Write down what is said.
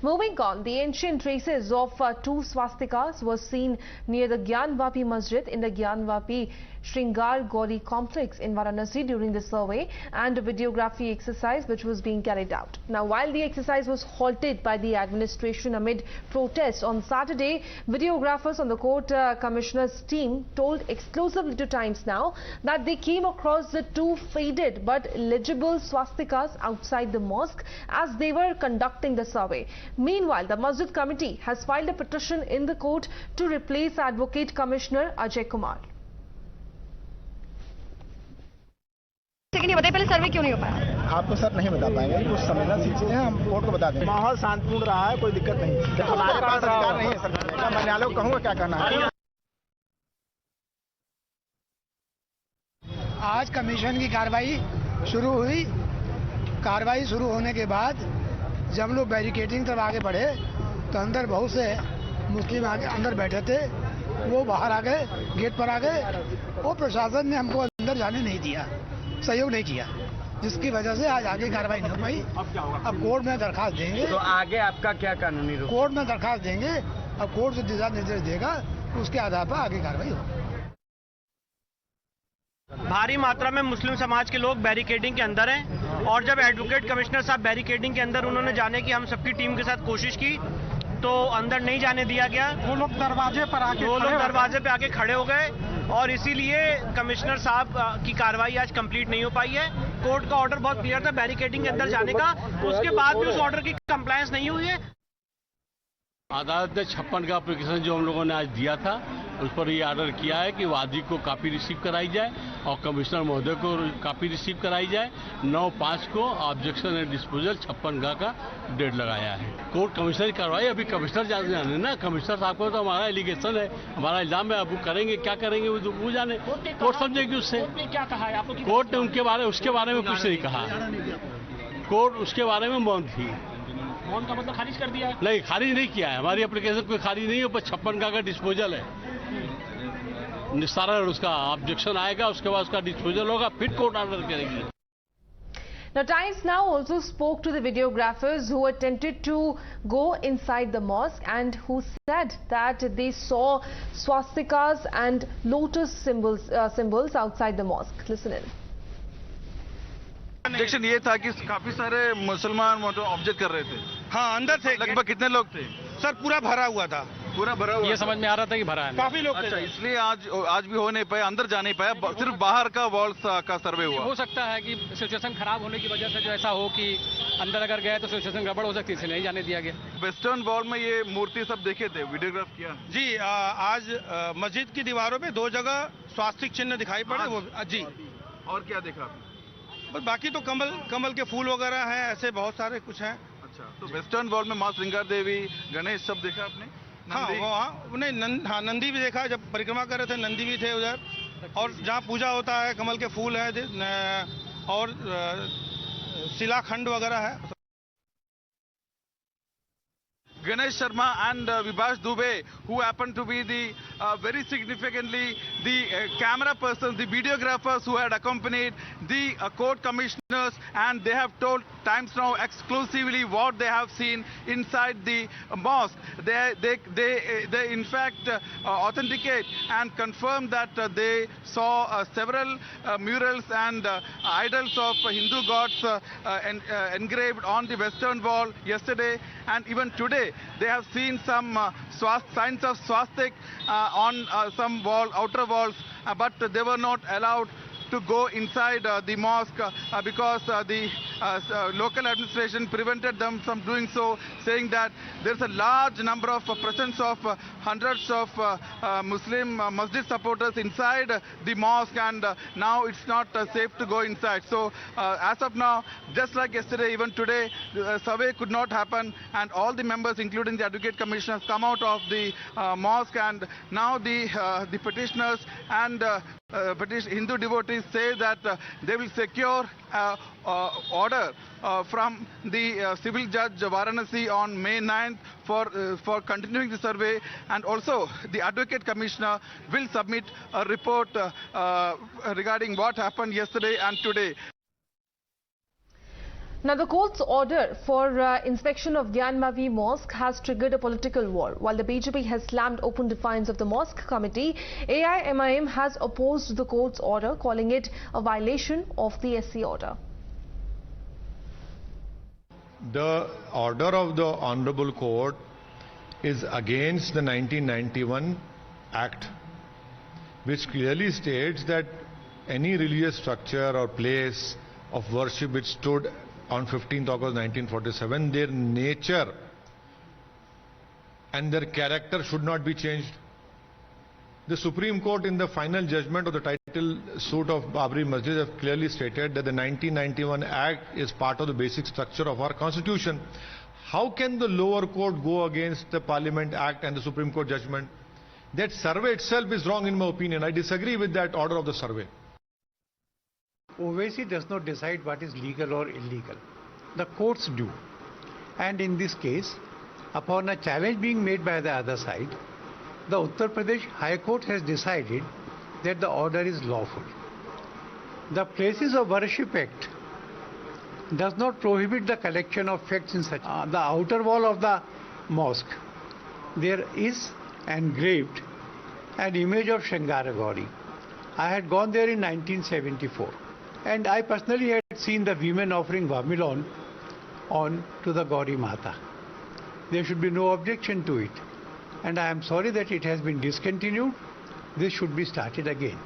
Moving on, the ancient traces of two swastikas were seen near the Gyanvapi Masjid in the Gyanvapi Shringar Gauri complex in Varanasi during the survey and videography exercise which was being carried out. Now, while the exercise was halted by the administration amid protests on Saturday, videographers on the court commissioner's team told exclusively to Times Now that they came across the two faded but legible swastikas outside the mosque as they were conducting the survey. Meanwhile, the Masjid committee has filed a petition in the court to replace Advocate Commissioner Ajay Kumar. लेकिन ये बताइए पहले सर्वे क्यों नहीं हो पाया? आपको sir नहीं बता पाएंगे, कुछ संवेदनशील चीजें हम कोर्ट को बता देंगे। माहौल शांतिपूर्ण रहा है, कोई दिक्कत नहीं है। हमारे पास अधिकार नहीं है सर, मैं न्यायालय को कहूँगा क्या करना है। आज कमीशन की कार्रवाई शुरू हुई। कार्रवाई शुरू होने के बाद जब लोग बैरिकेडिंग तरफ आगे बढ़े तो अंदर बहुत से मुस्लिम आगे अंदर बैठे थे, वो बाहर आ गए, गेट पर आ गए और प्रशासन ने हमको अंदर जाने नहीं दिया, सहयोग नहीं किया, जिसकी वजह से आज आगे कार्रवाई नहीं हो पाई। अब कोर्ट में दरखास्त देंगे। तो आगे आपका क्या कानूनी रूप? कोर्ट में दरखास्त देंगे, अब कोर्ट जो दिशा निर्देश देगा उसके आधार पर आगे कार्रवाई होगी। भारी मात्रा में मुस्लिम समाज के लोग बैरिकेडिंग के अंदर हैं और जब एडवोकेट कमिश्नर साहब बैरिकेडिंग के अंदर उन्होंने जाने की हम सबकी टीम के साथ कोशिश की तो अंदर नहीं जाने दिया गया। वो लोग दरवाजे पे आके खड़े हो गए और इसीलिए कमिश्नर साहब की कार्रवाई आज कंप्लीट नहीं हो पाई है। कोर्ट का ऑर्डर बहुत क्लियर था बैरिकेडिंग के अंदर जाने का, उसके बाद भी उस ऑर्डर की कंप्लायंस नहीं हुई है। अदालत ने 56 का एप्लीकेशन जो हम लोगों ने आज दिया था उस पर ये ऑर्डर किया है कि वादी को कॉपी रिसीव कराई जाए और कमिश्नर महोदय को कॉपी रिसीव कराई जाए। 9/5 को ऑब्जेक्शन एंड डिस्पोजल 56 का डेट लगाया है। कोर्ट कमिश्नर की कार्रवाई अभी कमिश्नर जाने ना, कमिश्नर साहब को तो हमारा एलिगेशन है, हमारा इल्जाम है, अब वो करेंगे क्या करेंगे वो जाने, कोर्ट समझेगी उससे। क्या कहा है आपको? कोर्ट ने उसके बारे में कुछ नहीं कहा, कोर्ट उसके बारे में मौन थी। मौन का मतलब खारिज कर दिया है? नहीं, खारिज नहीं किया है, हमारी एप्लीकेशन कोई खारिज नहीं है, पर 56 का डिस्पोजल है, निस्तारण उसका ऑब्जेक्शन आएगा, उसके बाद उसका डिस्पोजल होगा, फिर कोर्ट ऑर्डर करेगी। Now, Times Now also spoke to the videographers who attempted to go inside the mosque and who said that they saw swastikas and lotus symbols outside the mosque. Listen in. Objection ये था कि काफी सारे मुसलमान object कर रहे थे। हाँ, अंदर थे। लगभग कितने लोग थे? सर पूरा भरा हुआ था। पूरा भरा हुआ? ये समझ में आ रहा था कि भरा है। काफी लोग थे। अच्छा, इसलिए आज भी हो नहीं पाया, अंदर जा नहीं पाया, सिर्फ बाहर का वॉल्स का सर्वे हुआ। हो सकता है कि सिचुएशन खराब होने की वजह से जो ऐसा हो कि अंदर अगर गए तो सिचुएशन गड़बड़ हो सकती है, इसलिए नहीं जाने दिया गया। वेस्टर्न वॉल में ये मूर्ति सब देखे थे, वीडियोग्राफ किया जी। आज मस्जिद की दीवारों पे 2 जगह स्वास्तिक चिन्ह दिखाई पड़े वो जी। और क्या देखा? बस बाकी तो कमल के फूल वगैरह हैं, ऐसे बहुत सारे कुछ हैं। अच्छा, तो वेस्टर्न वॉल में माँ श्रृंगार देवी, गणेश सब देखा आपने? हाँ, नंदी भी देखा, जब परिक्रमा कर रहे थे नंदी भी थे उधर, और जहाँ पूजा होता है कमल के फूल है और शिलाखंड वगैरह है। Ganesh Sharma and Vibhash Dubey, who happen to be the very significantly the camera persons, the videographers who had accompanied the court commissioners, and they have told Times Now exclusively what they have seen inside the mosque. They in fact authenticate and confirm that they saw several murals and idols of Hindu gods engraved on the western wall yesterday, and even today they have seen some signs of swastik on some outer walls, but they were not allowed to go inside the mosque because the local administration prevented them from doing so, saying that there's a large number of presence of hundreds of Muslim masjid supporters inside the mosque, and now it's not safe to go inside. So as of now, just like yesterday, even today, the survey could not happen, and all the members, including the Advocate Commissioners, come out of the mosque, and now the petitioners and Hindu devotees say that they will secure order from the civil judge Varanasi on May 9th for continuing the survey, and also the Advocate Commissioner will submit a report regarding what happened yesterday and today. Now, the court's order for inspection of Gyanvapi Mosque has triggered a political war. While the BJP has slammed open defiance of the mosque committee, AIMIM has opposed the court's order, calling it a violation of the SC order. The order of the Honorable Court is against the 1991 Act, which clearly states that any religious structure or place of worship which stood on 15th August 1947, their nature and their character should not be changed. The Supreme Court in the final judgment of the title suit of Babri Masjid have clearly stated that the 1991 Act is part of the basic structure of our Constitution. How can the lower court go against the Parliament Act and the Supreme Court judgment? That survey itself is wrong in my opinion. I disagree with that order of the survey. OVC does not decide what is legal or illegal. The courts do. And in this case, upon a challenge being made by the other side, the Uttar Pradesh High Court has decided that the order is lawful. The Places of Worship Act does not prohibit the collection of facts in such. The outer wall of the mosque, there is engraved an image of Shringar Gauri. I had gone there in 1974. And I personally had seen the women offering Vamilon on to the Gauri Mata. There should be no objection to it. And I am sorry that it has been discontinued. This should be started again.